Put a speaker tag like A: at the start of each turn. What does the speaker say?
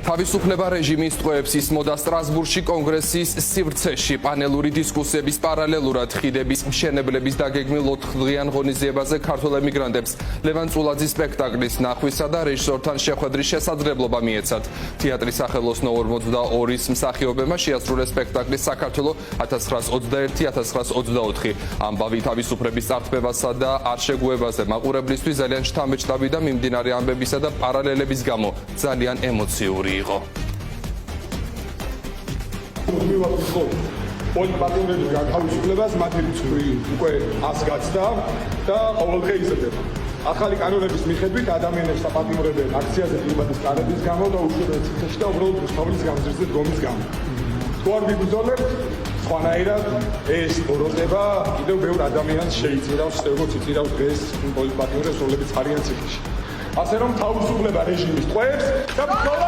A: თავისუფლება რეჟიმის ტყვეებს ისმოდა სტრასბურგში კონგრესის სივრცეში პანელური დისკუსიების პარალელურად ხიდების მშენებლების დაგეგმილ 4დღიან ღონისძიებაზე ქართველ ემიგრანტებს ლევან წულაძის სპექტაკლის ნახვისა და რეჟისორთან შეხვედრის შესაძლებლობა მიეცათ. თეატრის სახელოსნო 42-ის მსახიობებმა შეასრულეს სპექტაკლის საქართველო 1921-1924 ამბავი თავისუფლების წართმევასა და არ შეგუებაზე მაყურებლისთვის ძალიან შთამბეჭდავი და მიმდინარე ამბებისა და პარალელების გამო ძალიან ემოციური იყო.
B: პოლიტპატრიოტების განთავისუფლებას მათი რიცხვი უკვე 100 გაცდა და ყოველდღე იზრდება. ახალი კანონების მიხედვით ადამიანებს აპატიმრებენ აქციაზე კლიმატის კანონების გამო და უშუალოდ ციხეში და უბრალოდ რუსთავის გამზირზე დგომის გამო. თუ არ ვიბრძოლებთ, სხვანაირად ეს ოროტება კიდევ ბევრ ადამიანს შეიწირავს, როგორც იწირავს დღეს პოლიტპატრიოტებს, რომლებიც არიან ციხეში. ასე რომ თავისუფლება რეჟიმის ტყვეებს და ბრძოლა